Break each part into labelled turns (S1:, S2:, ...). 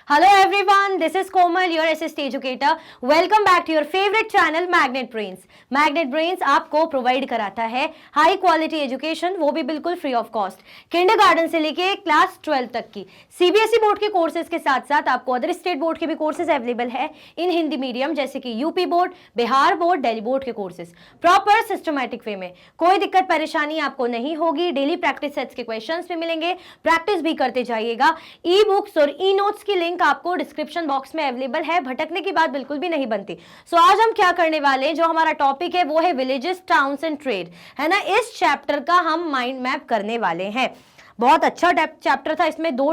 S1: Hello everyone, this is Komal, your assist educator. Welcome back to your favorite channel Magnet Brains. Magnet Brains आपको provide कराता है high quality education, वो भी बिल्कुल free of cost, kindergarten से लेके class 12 तक की सीबीएसई बोर्ड के कोर्सेज के साथ साथ आपको अदर स्टेट बोर्ड के भी कोर्सेज अवेलेबल है इन हिंदी मीडियम, जैसे कि UP board, Bihar board, Delhi board के कोर्सेज प्रॉपर सिस्टमैटिक वे में। कोई दिक्कत परेशानी आपको नहीं होगी। डेली प्रैक्टिस सेट्स के क्वेश्चंस भी मिलेंगे, प्रैक्टिस भी करते जाइएगा। ई बुक्स और ई नोट्स की लिंक आपको डिस्क्रिप्शन बॉक्स में अवेलेबल है, भटकने की बात बिल्कुल भी नहीं बनती। सो आज हम क्या करने वाले हैं, जो हमारा टॉपिक है वो है विलेजेस, टाउन्स एंड ट्रेड, है ना। इस चैप्टर का हम माइंड मैप करने वाले हैं। बहुत अच्छा चैप्टर था। इसमें दो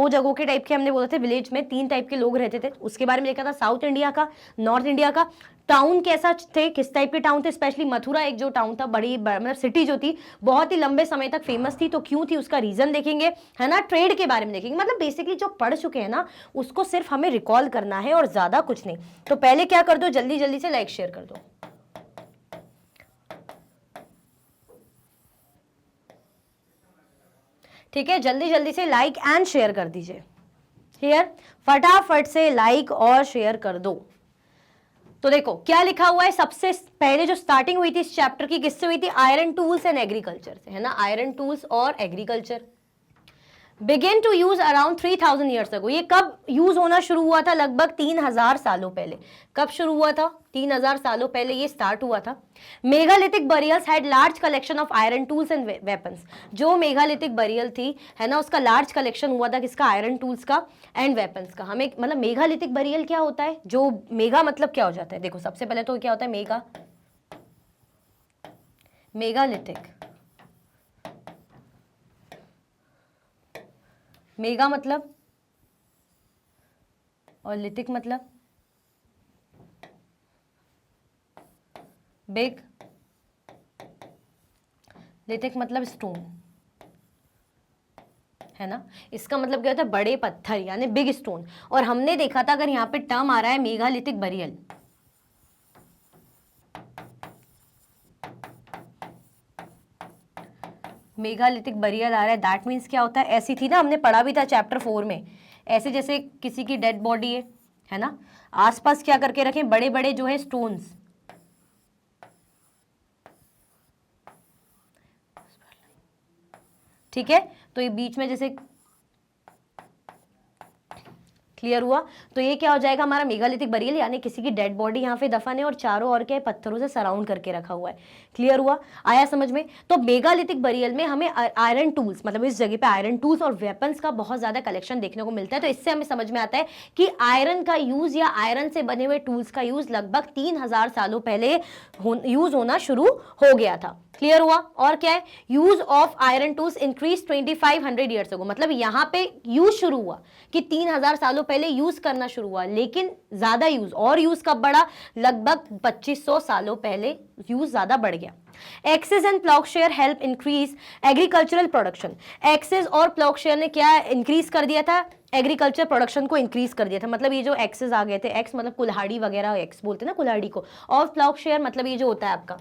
S1: जगहों के टाइप के हमने बोले थे। विलेज में 3 टाइप के लोग रहते थे, उसके बारे में लिखा था। साउथ इंडिया का, नॉर्थ इंडिया का। टाउन कैसा थे, किस टाइप के टाउन थे, स्पेशली मथुरा एक जो टाउन था, बड़ी मतलब सिटी जो थी, बहुत ही लंबे समय तक फेमस थी, तो क्यों थी उसका रीजन देखेंगे, है ना। ट्रेड के बारे में देखेंगे, मतलब बेसिकली जो पढ़ चुके हैं ना उसको सिर्फ हमें रिकॉल करना है और ज्यादा कुछ नहीं। तो पहले क्या कर दो, जल्दी जल्दी से लाइक शेयर कर दो। ठीक है, जल्दी जल्दी से लाइक एंड शेयर कर दीजिए। हियर फटाफट से लाइक और शेयर कर दो। तो देखो क्या लिखा हुआ है। सबसे पहले जो स्टार्टिंग हुई थी इस चैप्टर की, किससे हुई थी? आयरन टूल्स एंड एग्रीकल्चर से, है ना। आयरन टूल्स और agriculture began to use around 3000 years ago. ये कब यूज होना शुरू हुआ था? लगभग 3000 सालों पहले। कब शुरू हुआ था? 3000 सालों पहले ये स्टार्ट हुआ था। Megalithic burials had large collection of iron tools and weapons. जो मेगालिथिक बरियल थी, है ना, उसका लार्ज कलेक्शन हुआ था। किसका? आयरन टूल्स का एंड वेपन्स का। हमें मतलब मेगालिथिक बरियल क्या होता है? जो मेगा मतलब क्या हो जाता है? देखो सबसे पहले तो क्या होता है मेगालिथिक। मेगा मतलब और लिथिक मतलब बिग। लिथिक मतलब स्टोन, है ना। इसका मतलब क्या होता है? बड़े पत्थर यानी बिग स्टोन। और हमने देखा था, अगर यहाँ पे टर्म आ रहा है मेगालिथिक बरियल, मेगालिथिक बरियल आ रहा है, दैट मीन्स क्या होता है? ऐसी थी ना, हमने पढ़ा भी था चैप्टर 4 में। ऐसे जैसे किसी की डेड बॉडी है ना, आसपास क्या करके रखें? बड़े बड़े जो है स्टोन्स। ठीक है, तो ये बीच में जैसे क्लियर हुआ। तो ये क्या हो जाएगा? हमारा मेगालिथिक बरियल, यानी किसी की डेड बॉडी यहाँ पे दफन है और चारों ओर क्या है? पत्थरों से सराउंड करके रखा हुआ है। क्लियर हुआ? आया समझ में? तो मेगालिथिक बरियल में हमें आयरन टूल्स, मतलब इस जगह पे आयरन टूल्स और वेपन्स का बहुत ज्यादा कलेक्शन देखने को मिलता है। तो इससे हमें समझ में आता है कि आयरन का यूज या आयरन से बने हुए टूल्स का यूज लगभग 3000 सालों पहले यूज होना शुरू हो गया था। क्लियर हुआ? और क्या है? Use of iron tools increase 2500 years ago. मतलब यहां पे यूज शुरू हुआ कि 3000 सालों पहले यूज करना शुरू हुआ, लेकिन ज्यादा यूज, और यूज कब बढ़ा? लगभग 2500 सालों पहले यूज ज्यादा बढ़ गया। Axes and ploughshare help increase agricultural production. Axes और प्लॉगशेयर ने क्या इंक्रीज कर दिया था? एग्रीकल्चर प्रोडक्शन को इंक्रीज कर दिया था। मतलब ये जो एक्सेस आ गए थे, एक्स मतलब कुल्हाड़ी वगैरह, एक्स बोलते हैं ना कुल्हाड़ी को, और प्लॉगशेयर मतलब ये जो होता है आपका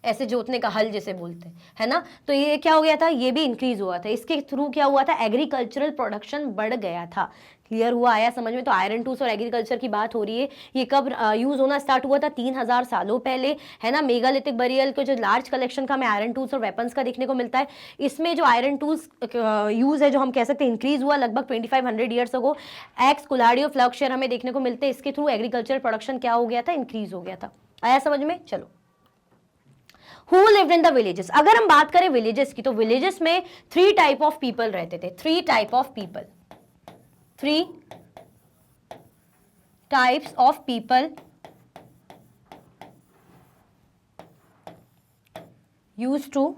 S1: ऐसे जोतने का हल जैसे बोलते हैं, है ना। तो ये क्या हो गया था? ये भी इंक्रीज हुआ था। इसके थ्रू क्या हुआ था? एग्रीकल्चरल प्रोडक्शन बढ़ गया था। क्लियर हुआ? आया समझ में? तो आयरन टूल्स और एग्रीकल्चर की बात हो रही है। ये कब यूज होना स्टार्ट हुआ था? 3000 सालों पहले, है ना। मेगालिथिक बरियल के जो लार्ज कलेक्शन का हमें आयरन टूल्स और वेपन्स का देखने को मिलता है। इसमें जो आयरन टूल्स यूज है, जो हम कह सकते हैं इंक्रीज हुआ लगभग 2500 ईयर्स अगो। एक्स, कुल्हाड़ी और फ्लॉगशेयर हमें देखने को मिलते हैं। इसके थ्रू एग्रीकल्चर प्रोडक्शन क्या हो गया था? इंक्रीज हो गया था। आया समझ में? चलो, Who lived in the villages? अगर हम बात करें विलेजेस की, तो विलेजेस में 3 टाइप ऑफ पीपल रहते थे। 3 type of people, 3 types of people used to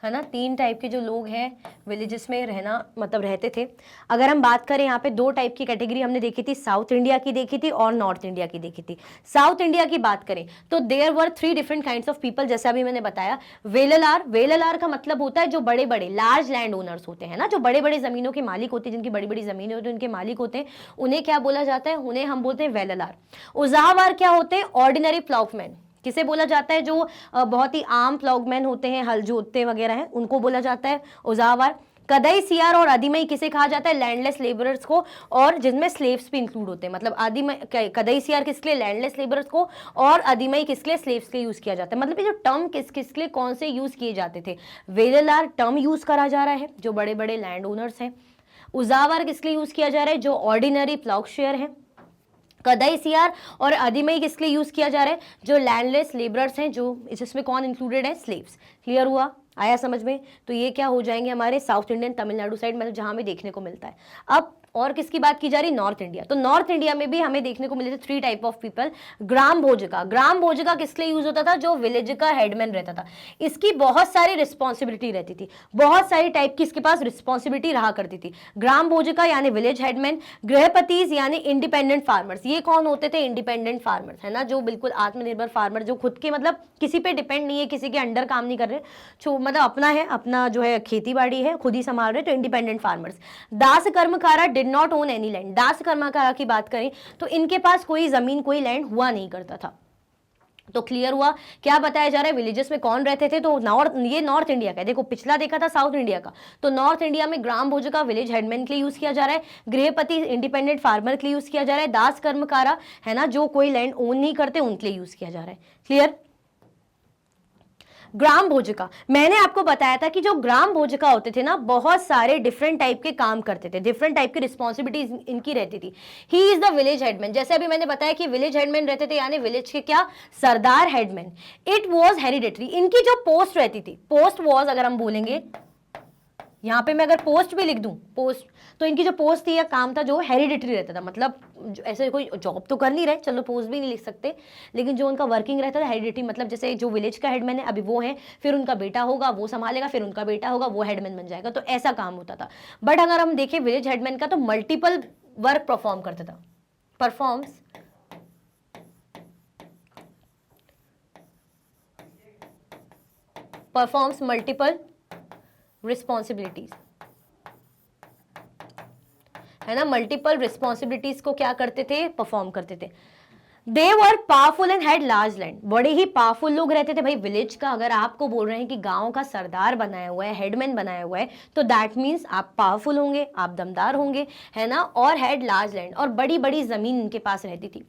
S1: है ना। 3 टाइप के जो लोग हैं विलेजेस में रहना मतलब रहते थे। अगर हम बात करें यहाँ पे दो टाइप की कैटेगरी हमने देखी थी, साउथ इंडिया की देखी थी और नॉर्थ इंडिया की देखी थी। साउथ इंडिया की बात करें तो there were 3 different kinds of people, जैसे अभी मैंने बताया। वेललार, वेललार का मतलब होता है जो बड़े बड़े लार्ज लैंड ओनर्स होते हैं ना, जो बड़े बड़े जमीनों के मालिक होते हैं, जिनकी बड़ी बड़ी जमीनें होती हैं, उनके मालिक होते हैं, उन्हें क्या बोला जाता है, उन्हें हम बोलते हैं वेललार। उजावार क्या होते हैं, ऑर्डिनरी प्लाउमैन, किसे बोला जाता है, जो बहुत ही आम प्लाउमैन होते हैं, हल जोतते वगैरह हैं, उनको बोला जाता है उजावार। कदई सियार और आदिमई किसे कहा जाता है, लैंडलेस लेबरर्स को, और जिनमें स्लेव्स भी इंक्लूड होते हैं। मतलब आदिमई, कदई सियार किसके लिए, लैंडलेस लेबरर्स को, और आदिमई किसके लिए, स्लेव्स के लिए यूज किया जाता है। मतलब ये जो टर्म किसके लिए कौन से यूज किए जाते थे, वेललार टर्म यूज करा जा रहा है जो बड़े बड़े लैंड ओनर्स हैं। उजावार किसके लिए यूज किया जा रहा है, जो ऑर्डिनरी प्लाउशेयर है। कदई सियार और आदिमई किस लिए यूज किया जा रहा है, जो लैंडलेस लेबरर्स हैं, जो जिसमें कौन इंक्लूडेड है, स्लेव्स। क्लियर हुआ, आया समझ में। तो ये क्या हो जाएंगे हमारे साउथ इंडियन, तमिलनाडु साइड, मतलब जहां भी देखने को मिलता है। अब और किसकी बात की जा रही, नॉर्थ इंडिया। तो नॉर्थ इंडिया में भी हमें देखने को मिले थे 3 टाइप ऑफ पीपल। ग्राम भोजका, ग्राम भोजका किस लिए यूज होता था, जो विलेज का हेडमैन रहता था। इसकी बहुत सारी रिस्पॉन्सिबिलिटी रहती थी, बहुत सारी टाइप की इसके पास रिस्पॉन्सिबिलिटी रहा करती थी। ग्राम भोजका यानी विलेज हेडमैन। गृहपतिज यानी इंडिपेंडेंट फार्मर्स, ये कौन होते थे, इंडिपेंडेंट फार्मर्स, है ना, जो बिल्कुल आत्मनिर्भर फार्मर, जो खुद के मतलब किसी पे डिपेंड नहीं है, किसी के अंडर काम नहीं कर रहे, मतलब अपना है, अपना जो है खेती बाड़ी है खुद ही संभाल रहे, तो independent farmers. Dasa karmakara did not own any land, dasa karmakara की बात करें तो इनके पास कोई जमीन कोई लैंड हुआ नहीं करता था। तो क्लियर हुआ, क्या बताया जा रहा है, विलेजेस में कौन रहते थे, तो ये नॉर्थ इंडिया का है। देखो पिछला देखा था साउथ इंडिया का, तो नॉर्थ इंडिया में ग्राम भोजका विलेज हेडमैन के लिए यूज किया जा रहा है, गृहपति इंडिपेंडेंट फार्मर के लिए यूज किया जा रहा है, दास कर्मकारा है ना, जो कोई लैंड ओन नहीं करते, उनके लिए यूज किया जा रहा है। क्लियर। ग्राम भोजका, मैंने आपको बताया था कि जो ग्राम भोजका होते थे ना, बहुत सारे डिफरेंट टाइप के काम करते थे, डिफरेंट टाइप की रिस्पॉन्सिबिलिटीज इनकी रहती थी। He is the village headman, जैसे अभी मैंने बताया कि विलेज हेडमैन रहते थे, यानी विलेज के क्या, सरदार हेडमैन। इट वॉज हेरिडेटरी, इनकी जो पोस्ट रहती थी, पोस्ट वॉज, अगर हम बोलेंगे यहाँ पे मैं अगर पोस्ट भी लिख दूं, पोस्ट, तो इनकी जो पोस्ट थी या काम था जो हेरिडिटरी रहता था, मतलब ऐसे कोई जॉब तो कर नहीं रहे, चलो पोस्ट भी नहीं लिख सकते, लेकिन जो उनका वर्किंग रहता था हेरिडिटरी, मतलब जैसे जो विलेज का हेडमैन है अभी वो है, फिर उनका बेटा होगा वो संभालेगा, फिर उनका बेटा होगा वो हेडमैन बन जाएगा, तो ऐसा काम होता था। बट अगर हम देखें विलेज हेडमैन का, तो मल्टीपल वर्क परफॉर्म करता था, परफॉर्म्स मल्टीपल रिस्पॉन्सिबिलिटीज, है ना, मल्टीपल रिस्पॉन्सिबिलिटीज को क्या करते थे, परफॉर्म करते थे। They were powerful and had large land, बड़े ही पावरफुल लोग रहते थे। भाई विलेज का अगर आपको बोल रहे हैं कि गांव का सरदार बनाया हुआ है, हेडमैन बनाया हुआ है, तो दैट मीन्स आप पावरफुल होंगे, आप दमदार होंगे, है ना, और हैड लार्ज लैंड, और बड़ी बड़ी जमीन इनके पास रहती थी।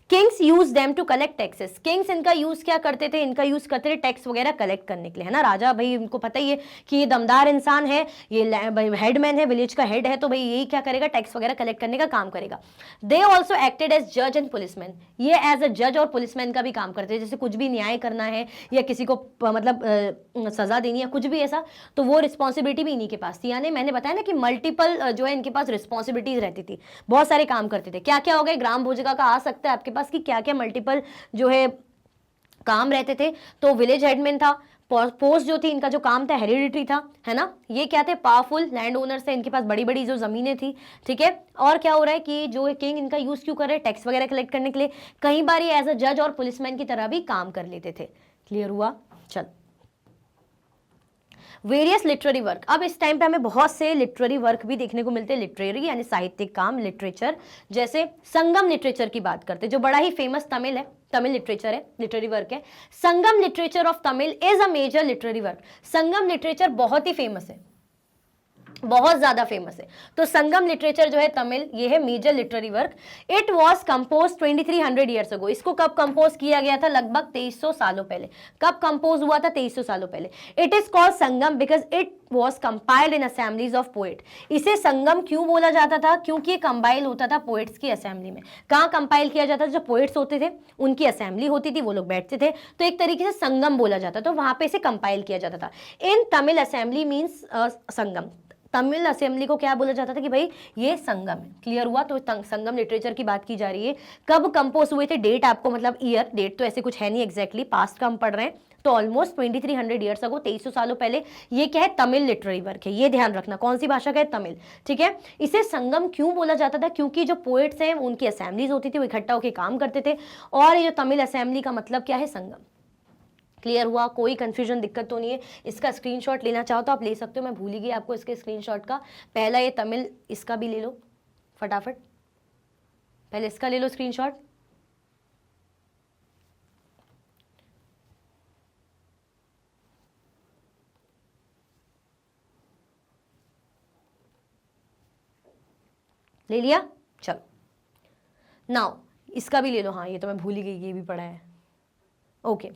S1: Kings use them to collect taxes, kings इनका यूज क्या करते थे, इनका यूज करते थे टैक्स वगैरह कलेक्ट करने के लिए, है ना। राजा भाई उनको पता ही है कि ये दमदार इंसान है, ये हेडमैन है, विलेज का हेड है, तो भाई यही क्या करेगा, टैक्स वगैरह कलेक्ट करने का काम करेगा। दे ऑल्सो एक्टेड एज जज एंड पुलिसमैन, ये एज अ जज और पुलिसमैन का भी काम करते हैं, जैसे कुछ भी न्याय करना है या किसी को मतलब सजा देनी है, कुछ भी ऐसा, तो वो रिस्पॉन्सिबिलिटी भी इन्हीं के पास थी। यानी मैंने बताया ना कि मल्टीपल जो है इनके पास रिस्पॉन्सिबिलिटीज रहती थी, बहुत सारे काम करते थे। क्या क्या हो गए, ग्राम भोजका का आ सकता है आपके पास कि क्या क्या मल्टीपल जो है काम रहते थे। तो विलेज हेडमैन था, पोस्ट जो थी इनका जो काम था हेरिडिटरी था, है ना। ये क्या थे, पावरफुल लैंड ओनर्स थे, इनके पास बड़ी बड़ी जो जमीनें थी, ठीक है। और क्या हो रहा है कि जो किंग इनका यूज क्यों कर रहे हैं, टैक्स वगैरह कलेक्ट करने के लिए, कई बार ये एज अ जज और पुलिसमैन की तरह भी काम कर लेते थे। क्लियर हुआ, चल। वेरियस लिटरेरी वर्क, अब इस टाइम पे हमें बहुत से लिटरेरी वर्क भी देखने को मिलते हैं, लिटरेरी यानी साहित्यिक काम, लिटरेचर। जैसे संगम लिटरेचर की बात करते हैं, जो बड़ा ही फेमस तमिल है, तमिल लिटरेचर है, लिटरेरी वर्क है। Sangam literature of Tamil is a major literary work, Sangam literature बहुत ही फेमस है, बहुत ज्यादा फेमस है। तो संगम लिटरेचर जो है तमिल, ये है major literary work. It was compose 2300 years ago, इसको कब कंपोज किया गया था, लगभग 2300 सालों पहले। कब कंपोज हुआ था, 2300 सालों पहले। It is called Sangam because it was compiled in assemblies of poet, इसे संगम क्यों बोला जाता था, क्योंकि ये कंपाइल होता था पोएट्स की असेंबली में। कहाँ कंपाइल किया जाता था, जो पोएट्स होते थे उनकी असेंबली होती थी, वो लोग बैठते थे, तो एक तरीके से संगम बोला जाता, तो वहां पे इसे कंपाइल किया जाता था। इन तमिल असेंबली मीन्स संगम, तमिल असेंबली को क्या बोला जाता था कि भाई ये संगम है। क्लियर हुआ? तो संगम लिटरेचर की बात की जा रही है। कब कंपोज हुए थे, डेट आपको मतलब ईयर, डेट तो ऐसे कुछ है नहीं एग्जैक्टली, पास्ट का हम पढ़ रहे हैं, तो ऑलमोस्ट 2300 ईयर्स अगो, 2300 सालों पहले। ये क्या है, तमिल लिटरेरी वर्क है, ये ध्यान रखना। कौन सी भाषा का है, तमिल। ठीक है, इसे संगम क्यों बोला जाता था, क्योंकि जो पोएट्स हैं उनकी असेंबलीज होती थी, वो इकट्ठा होकर काम करते थे, और ये जो तमिल असेंबली का मतलब क्या है, संगम। क्लियर हुआ? कोई कंफ्यूजन, दिक्कत तो नहीं है? इसका स्क्रीनशॉट लेना चाहो तो आप ले सकते हो, मैं भूल ही गई आपको इसके स्क्रीनशॉट का। पहला ये तमिल, इसका भी ले लो फटाफट, पहले इसका ले लो स्क्रीनशॉट। ले लिया? चलो नाउ इसका भी ले लो। हाँ, ये तो मैं भूल ही गई, ये भी पढ़ा है। Okay,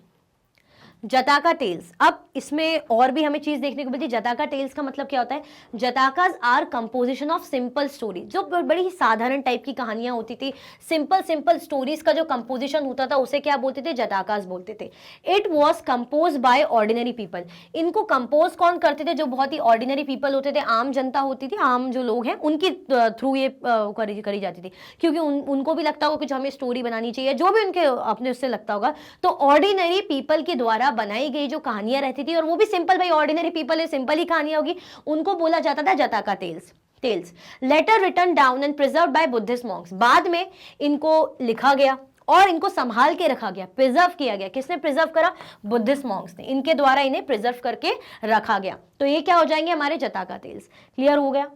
S1: Jataka tales. अब इसमें और भी हमें चीज देखने को मिलती है। जताका टेल्स का मतलब क्या होता है, Jatakas are composition of simple story, जो बड़ी ही साधारण टाइप की कहानियां होती थी, सिंपल सिंपल स्टोरीज का जो कंपोजिशन होता था उसे क्या बोलते थे, जताकाज बोलते थे। It was compose by ordinary people. इनको कंपोज कौन करते थे, जो बहुत ही ऑर्डिनरी पीपल होते थे, आम जनता होती थी, आम जो लोग हैं उनकी थ्रू ये करी जाती थी, क्योंकि उनको भी लगता होगा कि हमें स्टोरी बनानी चाहिए, जो भी उनके अपने उससे लगता होगा। तो ऑर्डिनरी पीपल के द्वारा बनाई गई जो कहानियां रहती थी, और वो भी सिंपल, भाई ऑर्डिनरी पीपल है, सिंपल ही कहानियां होगी, उनको बोला जाता था Jataka tales. Later written down and preserve by Buddhist monks. बाद में इनको लिखा गया और इनको संभाल के रखा गया, प्रिजर्व किया गया। किसने प्रिजर्व करा, बुद्धिस्ट मॉन्क्स ने, इनके द्वारा इन्हें प्रिजर्व करके रखा गया। तो ये क्या हो जाएंगे, हमारे जताका टेल्स। क्लियर हो गया?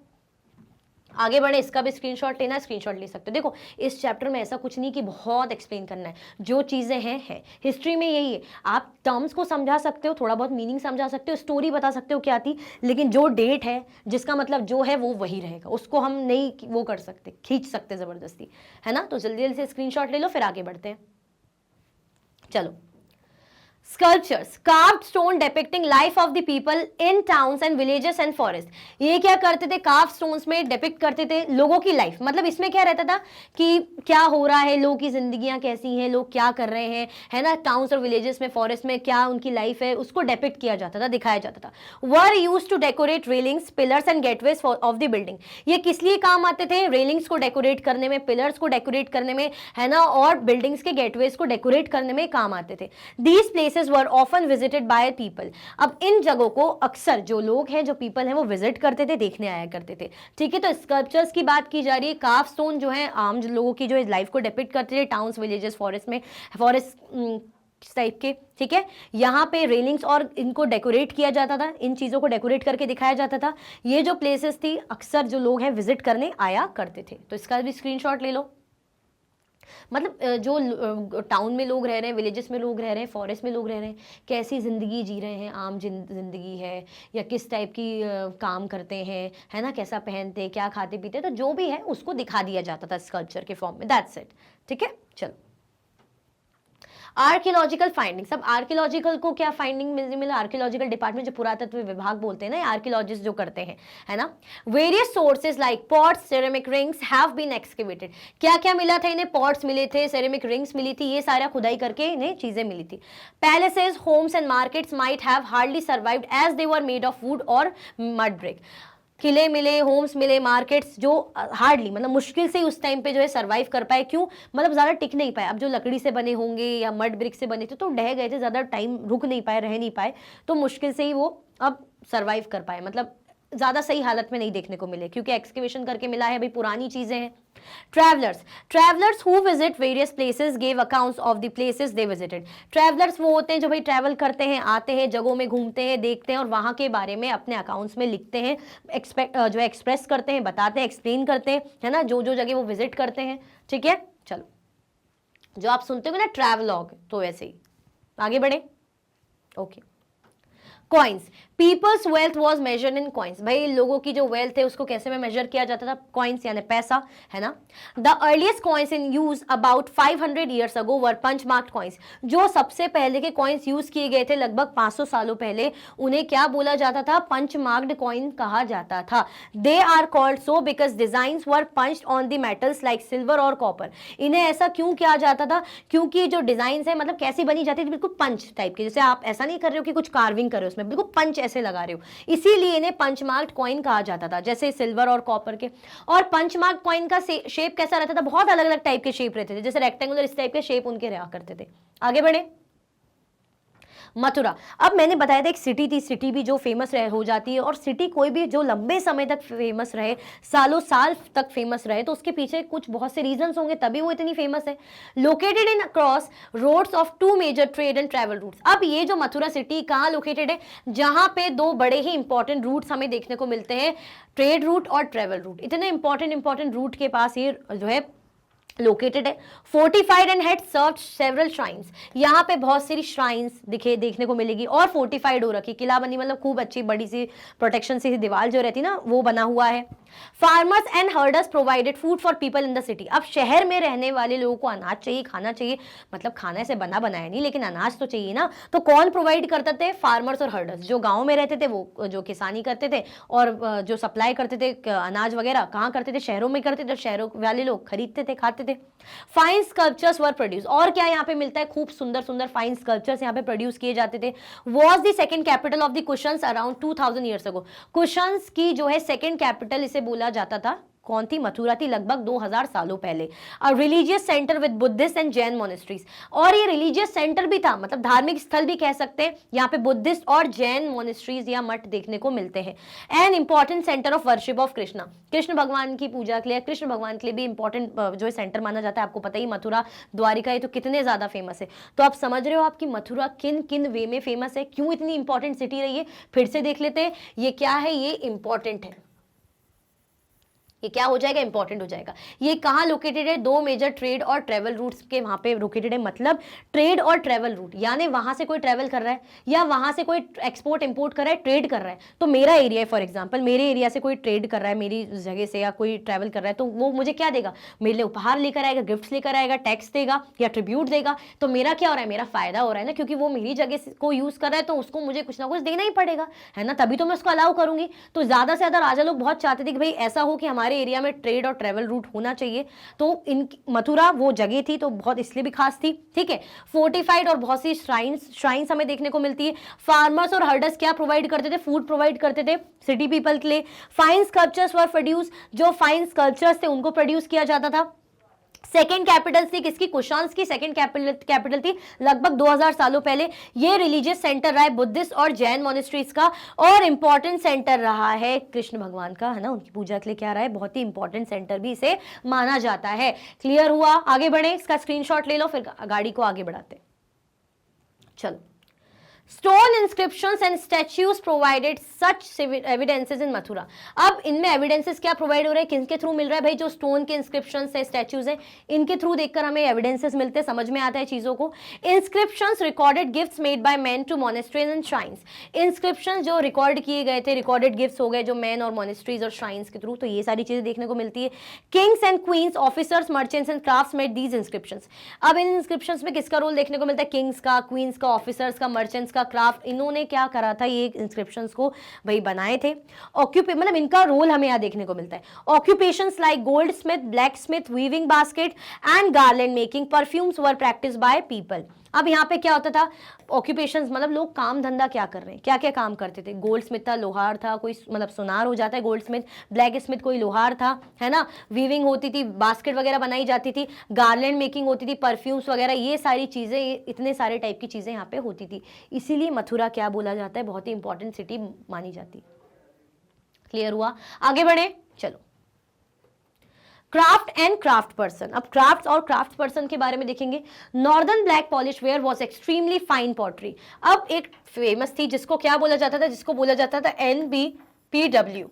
S1: आगे बढ़े, इसका भी स्क्रीनशॉट लेना है, स्क्रीनशॉट ले सकते हो। देखो इस चैप्टर में ऐसा कुछ नहीं कि बहुत एक्सप्लेन करना है, जो चीज़ें हैं हिस्ट्री में यही है, आप टर्म्स को समझा सकते हो, थोड़ा बहुत मीनिंग समझा सकते हो, स्टोरी बता सकते हो क्या थी, लेकिन जो डेट है, जिसका मतलब जो है वो वही रहेगा, उसको हम नहीं वो कर सकते, खींच सकते ज़बरदस्ती, है ना। तो जल्दी जल्दी से स्क्रीनशॉट ले लो, फिर आगे बढ़ते हैं। चलो, sculptures, carved stone depicting life of the people in towns and villages and forest. ये क्या करते थे, कार्व स्टोन्स में डिपिक्ट करते थे लोगों की लाइफ, मतलब इसमें क्या रहता था कि क्या हो रहा है, लोगों की जिंदगियां कैसी हैं, लोग क्या कर रहे हैं, है ना, टाउन्स और विलेजेस में, फॉरेस्ट में क्या उनकी लाइफ है, उसको डिपिक्ट किया जाता था, दिखाया जाता था। Were used to decorate railings, pillars and gateways of the building. ये किस लिए काम आते थे, रेलिंग्स को डेकोरेट करने में, पिलर्स को डेकोरेट करने में, है ना, और बिल्डिंग्स के गेटवेज को डेकोरेट करने में काम आते थे। These places were often visited by people। अब इन जगहों को अक्सर जो लोग हैं, जो पीपल हैं, वो विजिट करते थे, देखने आया करते थे। ठीक है, तो स्कल्पचर्स की बात की जा रही है। कार्व स्टोन जो है आम लोगों की जो लाइफ को डिपिक्ट करते थे, टाउन्स, विलेजेस, फॉरेस्ट में, फॉरेस्ट टाइप के। ठीक है, यहाँ पे रेलिंग्स और इनको डेकोरेट किया जाता था, इन चीज़ों को डेकोरेट करके दिखाया जाता था। ये जो प्लेसेस थी अक्सर जो लोग हैं विजिट करने आया करते थे। तो इसका भी स्क्रीनशॉट ले लो। मतलब जो टाउन में लोग रह रहे हैं, विलेजेस में लोग रह रहे हैं, फॉरेस्ट में लोग रह रहे हैं, कैसी ज़िंदगी जी रहे हैं, आम जिंदगी है या किस टाइप की काम करते हैं, है ना, कैसा पहनते, क्या खाते पीते, तो जो भी है उसको दिखा दिया जाता था स्कल्पचर के फॉर्म में। That's it. ठीक है, चलो आर्कियोलॉजिकल फाइंडिंग्स। अब आर्कियोलॉजिकल को क्या फाइंडिंग मिला, आर्कियोलॉजिकल डिपार्टमेंट जो पुरातत्व विभाग बोलते हैं ना, आर्कियोलॉजिस्ट जो करते हैं, है ना। Various sources like pots, ceramic rings have been excavated. क्या क्या मिला था इन्हें, पॉट्स मिले थे, सेरेमिक रिंग्स मिली थी, ये सारा खुदाई करके इन्हें चीजें मिली थी। Palaces, homes and markets might have hardly survived as they were made of wood और मड ब्रिक। किले मिले, होम्स मिले, मार्केट्स जो हार्डली मतलब मुश्किल से उस टाइम पे जो है सर्वाइव कर पाए। क्यों, मतलब ज़्यादा टिक नहीं पाए। अब जो लकड़ी से बने होंगे या मड ब्रिक से बने थे तो ढह गए थे, ज़्यादा टाइम रुक नहीं पाए, रह नहीं पाए, तो मुश्किल से ही वो अब सर्वाइव कर पाए, मतलब ज़्यादा सही हालत में नहीं देखने को मिले, क्योंकि एक्सकेवेशन करके मिला है, भाई पुरानी चीज़ें हैं। Travellers who visit various places give accounts of the places they visited. Travellers वो होते हैं जो भाई ट्रैवल करते हैं, आते हैं, जगहों में घूमते हैं, देखते हैं और वहाँ के बारे में अपने अकाउंट्स में लिखते हैं, जो एक्सप्रेस करते हैं, बताते हैं, एक्सप्लेन करते हैं, है ना, जो जो जगह वो विजिट करते हैं। ठीक है, चलो जो आप सुनते हो ना ट्रैवलॉग, तो वैसे ही आगे बढ़े। Okay, coins, people's wealth was measured in coins. भाई लोगों की जो वेल्थ है उसको कैसे में मेजर किया जाता था, कॉइन्स यानी पैसा, है ना। The earliest coins in use about 500 years ago were punch marked coins. जो सबसे पहले के कॉइन्स यूज किए गए थे लगभग 500 सालों पहले, उन्हें क्या बोला जाता था, पंच मार्क्ड कॉइन कहा जाता था। They are called so because designs were punched on the metals like silver और कॉपर। इन्हें ऐसा क्यों किया जाता था, क्योंकि जो डिजाइन है मतलब कैसी बनी जाती थी, बिल्कुल पंच टाइप की, जैसे आप ऐसा नहीं कर रहे हो कि कुछ कार्विंग कर रहे हो उसमें, में, बिल्कुल पंच ऐसे लगा रहे हो, इसीलिए इन्हें पंच मार्क्ड कॉइन कहा जाता था, जैसे सिल्वर और कॉपर के। और पंच मार्क्ड कॉइन का शेप कैसा रहता था, बहुत अलग अलग टाइप के शेप रहते थे, जैसे रेक्टेंगुलर इस टाइप के शेप उनके रहा करते थे। आगे बढ़े, मथुरा। अब मैंने बताया था एक सिटी थी, सिटी भी जो फेमस रहे हो जाती है, और सिटी कोई भी जो लंबे समय तक फेमस रहे, सालों साल तक फेमस रहे, तो उसके पीछे कुछ बहुत से रीजंस होंगे तभी वो इतनी फेमस है। Located in across roads of 2 major trade and travel routes. अब ये जो मथुरा सिटी कहाँ लोकेटेड है, जहां पे 2 बड़े ही इंपॉर्टेंट रूट्स हमें देखने को मिलते हैं, ट्रेड रूट और ट्रैवल रूट। इतने इंपॉर्टेंट रूट के पास ये जो है लोकेटेड है। Fortified and had served several shrines, यहाँ पे बहुत सारी श्राइन्स देखने को मिलेगी, और फोर्टिफाइड हो रखी, किला बनी, मतलब खूब अच्छी बड़ी सी प्रोटेक्शन से दीवार जो रहती ना वो बना हुआ है। Farmers and herders provided food for people in the city. अब शहर में रहने वाले लोगों को अनाज चाहिए, खाना चाहिए, मतलब खाना से बना बनाया नहीं, लेकिन अनाज तो चाहिए ना, तो कौन प्रोवाइड करते थे, फार्मर्स और हर्डर्स। जो गाँव में रहते थे वो जो किसानी करते थे, और जो सप्लाई करते थे अनाज वगैरह कहाँ करते थे, शहरों में करते थे, शहरों वाले लोग खरीदते थे, खाते थे। फाइन स्कल्पचर्स वर प्रोड्यूस, और क्या यहाँ पे मिलता है, खूब सुंदर सुंदर फाइन स्कल्पचर्स यहाँ पे प्रोड्यूस किए जाते थे। Was the second capital of the cushions around 2000 years ago. Cushions की जो है सेकंड कैपिटल इसे बोला जाता था, कौन थी, मथुरा थी, लगभग 2000 सालों पहले। Religious centre with Buddhist and Jain monasteries, और ये रिलीजियस सेंटर भी था, मतलब धार्मिक स्थल भी कह सकते हैं। यहाँ पे बुद्धिस्ट और जैन मोनेस्ट्रीज या मठ देखने को मिलते हैं। An important centre of worship of Krishna, Krishna भगवान की पूजा के लिए, कृष्ण भगवान के लिए भी इंपॉर्टेंट जो है सेंटर माना जाता है। आपको पता ही मथुरा द्वारिका ये तो कितने ज्यादा फेमस है, तो आप समझ रहे हो आपकी मथुरा किन किन वे में फेमस है, क्यों इतनी इंपॉर्टेंट सिटी रही है। फिर से देख लेते हैं, ये क्या है, ये इंपॉर्टेंट है, ये क्या हो जाएगा, इंपॉर्टेंट हो जाएगा। ये कहाँ लोकेटेड है, 2 मेजर ट्रेड और ट्रेवल रूट्स के वहां पे लोकेटेड है। मतलब ट्रेड और ट्रेवल रूट, यानी वहां से कोई ट्रेवल कर रहा है या वहां से कोई एक्सपोर्ट इंपोर्ट कर रहा है, ट्रेड कर रहा है। तो मेरा एरिया है, फॉर एग्जांपल मेरे एरिया से कोई ट्रेड कर रहा है मेरी जगह से, या कोई ट्रेवल कर रहा है, तो वो मुझे क्या देगा, मेरे लिए उपहार लेकर आएगा, गिफ्ट्स लेकर आएगा, टैक्स देगा या ट्रिब्यूट देगा। तो मेरा क्या हो रहा है, मेरा फायदा हो रहा है ना, क्योंकि वो मेरी जगह को यूज कर रहा है, तो उसको मुझे कुछ ना कुछ देना ही पड़ेगा, है ना, तभी तो मैं उसको अलाउ करूंगी। तो ज्यादा से ज्यादा राजा लोग बहुत चाहते थे कि भाई ऐसा हो कि हमारे एरिया में ट्रेड ट्रैवल रूट होना चाहिए। तो इन मथुरा वो जगह थी, तो बहुत इसलिए भी खास थी, ठीक है। फोर्टिफाइड और बहुत सी श्राइन्स हमें देखने को मिलती है। फार्मर्स और हर्डर्स क्या प्रोवाइड करते थे, फूड प्रोवाइड करते थे सिटी पीपल के लिए। फाइन स्कल्पचर्स वर प्रोड्यूस, जो फाइन स्कल्पचर्स थे उनको प्रोड्यूस किया जाता था। सेकेंड कैपिटल थी किसकी, कुशान्स की सेकेंड कैपिटल थी लगभग 2000 सालों पहले। ये रिलीजियस सेंटर रहा है बुद्धिस्ट और जैन मोनेस्ट्रीज का, और इंपॉर्टेंट सेंटर रहा है कृष्ण भगवान का, है ना, उनकी पूजा के लिए क्या रहा है, बहुत ही इंपॉर्टेंट सेंटर भी इसे माना जाता है। क्लियर हुआ, आगे बढ़े, इसका स्क्रीनशॉट ले लो, फिर गाड़ी को आगे बढ़ाते। चलो, stone inscriptions and statues provided such evidences in Mathura. अब इनमें एविडेंसेस क्या प्रोवाइड हो रहे हैं, किसके थ्रू मिल रहा है भाई, जो स्टोन के इंस्क्रिप्शंस है, स्टैच्यूज है, इनके थ्रू देखकर हमें एविडेंसेस मिलते हैं, समझ में आता है चीजों को। Inscriptions recorded gifts made by man to monasteries and shrines. Inscription जो रिकॉर्ड किए गए थे, रिकॉर्डेड गिफ्ट्स हो गए जो मैन और मोनेस्ट्रीज और श्राइन्स के थ्रू, तो ये सारी चीजें देखने को मिलती है। Kings and queen's, officers, merchants and crafts made these inscriptions. अब इन इंस्क्रिप्शंस में किसका रोल देखने को मिलता है, किंग्स का, क्वींस का, ऑफिसर्स का, मर्चेंट्स का, क्राफ्ट, इन्होंने क्या करा था, ये इंस्क्रिप्शंस को भाई बनाए थे। मतलब इनका रोल हमें यहां देखने को मिलता है। Occupations like gold Smith, black Smith, weaving basket and garland making, perfumes were practice by people. अब यहाँ पे क्या होता था, ऑक्यूपेशंस मतलब लोग काम धंधा क्या कर रहे हैं, क्या क्या काम करते थे। गोल्ड स्मिथ था, लोहार था, कोई मतलब सुनार हो जाता है गोल्ड स्मिथ, ब्लैक स्मिथ कोई लोहार था, है ना, वीविंग होती थी, बास्केट वगैरह बनाई जाती थी, गार्लैंड मेकिंग होती थी, परफ्यूम्स वगैरह, ये सारी चीजें, इतने सारे टाइप की चीजें यहाँ पे होती थी। इसीलिए मथुरा क्या बोला जाता है, बहुत ही इंपॉर्टेंट सिटी मानी जाती है। क्लियर हुआ, आगे बढ़े, चलो। क्राफ्ट एंड क्राफ्ट पर्सन, अब क्राफ्ट और क्राफ्ट पर्सन के बारे में देखेंगे। Northern black polish ware was extremely fine pottery. अब एक फेमस थी जिसको क्या बोला जाता था, जिसको बोला जाता था NBPW।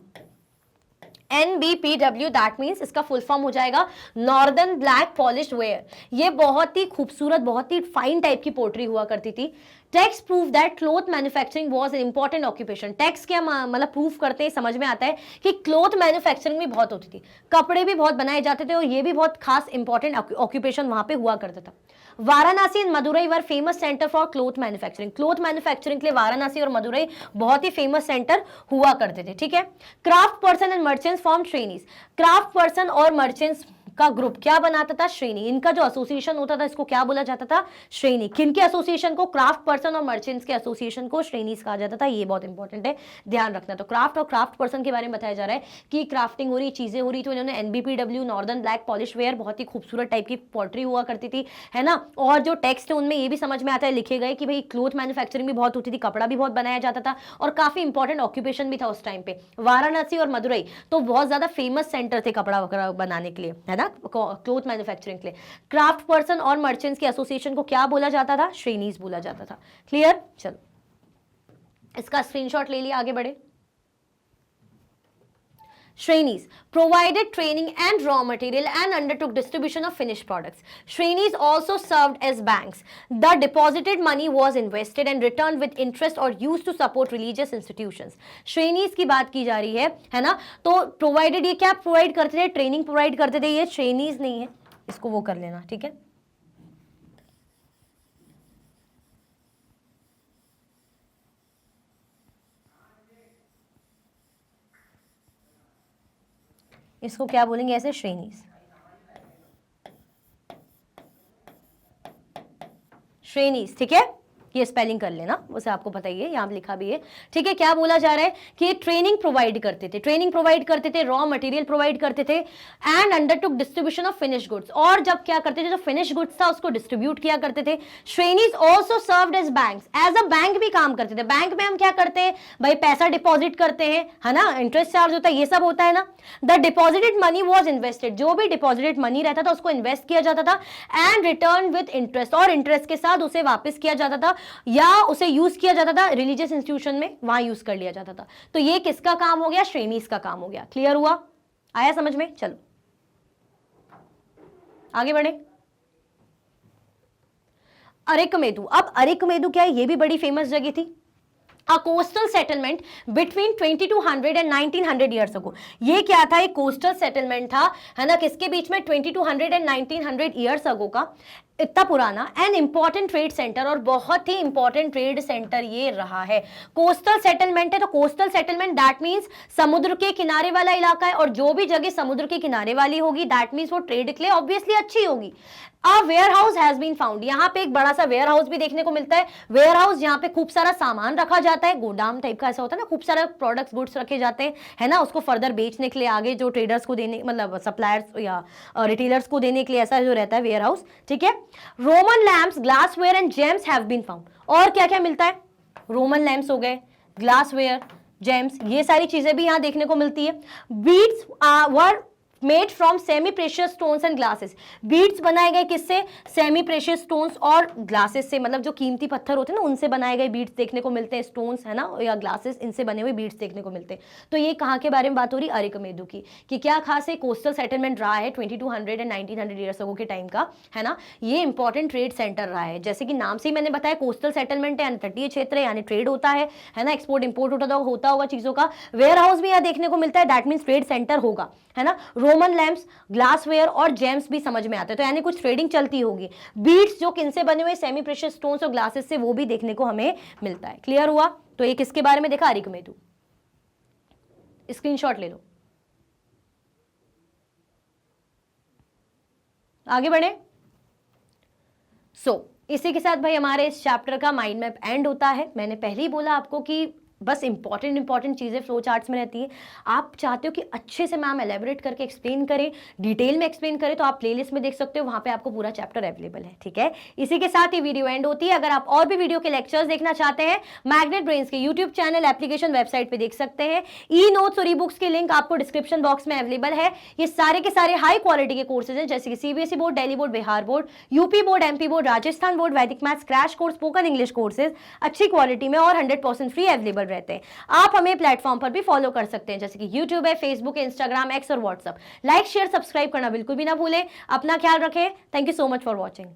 S1: NBPW दैट मीन्स इसका फुल फॉर्म हो जाएगा नॉर्दर्न ब्लैक पॉलिश वेयर। ये बहुत ही खूबसूरत, बहुत ही फाइन टाइप की पोट्री हुआ करती थी। Text prove that cloth manufacturing was an important occupation. Text क्या मतलब प्रूफ करते हैं, समझ में आता है कि क्लोथ मैन्युफैक्चरिंग भी बहुत होती थी, कपड़े भी बहुत बनाए जाते थे, और ये भी बहुत खास इंपॉर्टेंट ऑक्यूपेशन वहां पे हुआ करता था। Varanasi and Madurai were famous centre for cloth manufacturing. Cloth manufacturing के लिए वाराणसी और मदुरई बहुत ही फेमस सेंटर हुआ करते थे, ठीक है। Craft person and merchants form trainees. Craft person और मर्चेंट्स का ग्रुप क्या बनाता था? श्रेणी। इनका जो एसोसिएशन होता था इसको क्या बोला जाता था? श्रेणी। किनके एसोसिएशन को? क्राफ्ट पर्सन और मर्चेंट्स के एसोसिएशन को श्रेणीज कहा जाता था। ये बहुत इंपॉर्टेंट है, ध्यान रखना। तो क्राफ्ट और क्राफ्ट पर्सन के बारे में बताया जा रहा है कि क्राफ्टिंग हो रही, चीजें हो रही, तो इन्होंने NBPW northern black polish ware, बहुत ही खूबसूरत टाइप की पॉटरी हुआ करती थी, है ना। और जो टेक्स्ट है उनमें ये भी समझ में आता है, लिखे गए कि भाई क्लोथ मैन्युफैक्चरिंग भी बहुत होती थी, कपड़ा भी बहुत बनाया जाता था और काफी इंपॉर्टेंट ऑक्यूपेशन भी था उस टाइम पे। वाराणसी और मदुरई तो बहुत ज्यादा फेमस सेंटर थे कपड़ा बनाने के लिए, है ना, क्लोथ मैन्युफैक्चरिंग के लिए। क्राफ्ट पर्सन और मर्चेंट्स के एसोसिएशन को क्या बोला जाता था? श्रेणीज बोला जाता था। क्लियर? चलो इसका स्क्रीनशॉट ले लिया, आगे बढ़े। Shrenis provided training and raw material and undertook distribution of finished products. Shrenis also served as banks. The deposited money was invested and returned with interest or used to support religious institutions. Shrenis की बात की जा रही है ना। तो provided, ये क्या provide करते थे? ट्रेनिंग provide करते थे। ये Shrenis नहीं है, इसको वो कर लेना, ठीक है। इसको क्या बोलेंगे ऐसे? श्रेणीज। श्रेणीज, ठीक है। ये स्पेलिंग कर लेना, उसे आपको पता ही है, यहाँ लिखा भी है, ठीक है। क्या बोला जा रहा है कि ट्रेनिंग प्रोवाइड करते थे, ट्रेनिंग प्रोवाइड करते थे, रॉ मटेरियल प्रोवाइड करते थे and undertook distribution of finish goods. और जब क्या करते थे, जो फिनिश गुड्स था उसको डिस्ट्रीब्यूट किया करते थे। Shrenis also served as banks, as a bank भी काम करते थे। बैंक में हम क्या करते हैं भाई? पैसा डिपॉजिट करते हैं, है ना, इंटरेस्ट चार्ज होता है, ये सब होता है ना। The deposited money was invested, जो भी डिपॉजिटेड मनी रहता था उसको इन्वेस्ट किया जाता था एंड रिटर्न विद इंटरेस्ट, और इंटरेस्ट के साथ उसे वापस किया जाता था या उसे यूज किया जाता था रिलीजियस इंस्टीट्यूशन में, वहां यूज कर लिया जाता था। तो ये किसका काम हो गया? श्रेणीज का काम हो गया। क्लियर हुआ? आया समझ में? चलो आगे बढ़े। अरिकमेदु। अब अरिकमेदु क्या है? ये भी बड़ी फेमस जगह थी। A coastal settlement between 2200 and 1900 years ago. ये क्या था? एक कोस्टल सेटलमेंट था, है ना, किसके बीच में? 2200 and 1900 years ago का, इतना पुराना एंड इंपॉर्टेंट ट्रेड सेंटर, और बहुत ही इंपॉर्टेंट ट्रेड सेंटर ये रहा है। कोस्टल सेटलमेंट है तो कोस्टल सेटलमेंट दैट मींस समुद्र के किनारे वाला इलाका है, और जो भी जगह समुद्र के किनारे वाली होगी दैट मींस वो ट्रेड के लिए ऑब्वियसली अच्छी होगी। A warehouse has been found, यहाँ पे एक बड़ा सा वेयर हाउस भी देखने को मिलता है। वेयर हाउस जहाँ पे खूब सारा सामान रखा जाता है, गोदाम टाइप का ऐसा होता है ना, खूब सारा प्रोडक्ट्स गुड्स रखे जाते हैं, है ना, उसको फर्दर बेचने के लिए, आगे जो ट्रेडर्स को देने, मतलब सप्लायर्स या रिटेलर्स को देने के लिए, ऐसा जो रहता है वेयर हाउस, ठीक है। Roman lamps, glassware and gems have been found. और क्या क्या मिलता है? रोमन लैम्प्स हो गए, ग्लासवेयर, जेम्स, ये सारी चीजें भी यहाँ देखने को मिलती है। Beads were made from semi precious stones and glasses. Beads बनाए गए किससे? सेमी प्रेशियस स्टोन्स और ग्लासेस से, मतलब जो कीमती पत्थर होते हैं ना उनसे बनाए गए बीड्स देखने को मिलते हैं। स्टोन्स, है ना, या ग्लासेस, इनसे बने हुए बीड्स देखने को मिलते हैं। तो ये कहाँ के बारे में बात हो रही? अरिकमेदु की, कि क्या खास है? कोस्टल सेटलमेंट रहा है 2200 एंड 1900 ईयर्स अगो के टाइम का, है ना। ये इंपॉर्टेंट ट्रेड सेंटर रहा है, जैसे कि नाम से ही मैंने बताया, कोस्टल सेटलमेंट है, यानी तटीय क्षेत्र है, यानी ट्रेड होता है ना, एक्सपोर्ट इंपोर्ट होता होगा चीजों का। वेयर हाउस भी यहाँ देखने को मिलता है, दैट मीन्स ट्रेड सेंटर होगा, है ना। रोमन लैम्प्स, ग्लासवेयर और जेम्स भी समझ में आते हैं, तो यानी कुछ ट्रेडिंग चलती होगी। बीड्स जो किनसे बने हुए? सेमी प्रेशियस स्टोन्स और ग्लासेस से, वो भी देखने को हमें मिलता है। क्लियर हुआ? तो ये किसके बारे में देखा? अरिकमेदु। स्क्रीनशॉट ले लो, आगे बढ़े। इसी के साथ भाई हमारे इस चैप्टर का माइंड मैप एंड होता है। मैंने पहले ही बोला आपको कि बस इंपॉर्टेंट चीज़ें फ्लो चार्ट्स में रहती है। आप चाहते हो कि अच्छे से मैम एलेबोरेट करके एक्सप्लेन करें, डिटेल में एक्सप्लेन करें, तो आप प्लेलिस्ट में देख सकते हो, वहाँ पे आपको पूरा चैप्टर अवेलेबल है, ठीक है। इसी के साथ ही वीडियो एंड होती है। अगर आप और भी वीडियो के लेक्चर्स देखना चाहते हैं, मैग्नेट ब्रेन्स के यूट्यूब चैनल, एप्लीकेशन, वेबसाइट पर देख सकते हैं। ई नोट्स और ई बुक्स के लिंक आपको डिस्क्रिप्शन बॉक्स में अवेलेबल है। ये सारे के सारे हाई क्वालिटी के कोर्सेज हैं, जैसे कि CBSE board, Delhi board, Bihar board, UP board, MP board, Rajasthan board, Vedic maths, crash course, spoken English courses अच्छी क्वालिटी में और 100% फ्री अवेलेबल रहते हैं। आप हमें प्लेटफॉर्म पर भी फॉलो कर सकते हैं, जैसे कि यूट्यूब है, फेसबुक है, इंस्टाग्राम, एक्स और व्हाट्सएप। लाइक, शेयर, सब्सक्राइब करना बिल्कुल भी ना भूलें। अपना ख्याल रखें। Thank you so much for watching.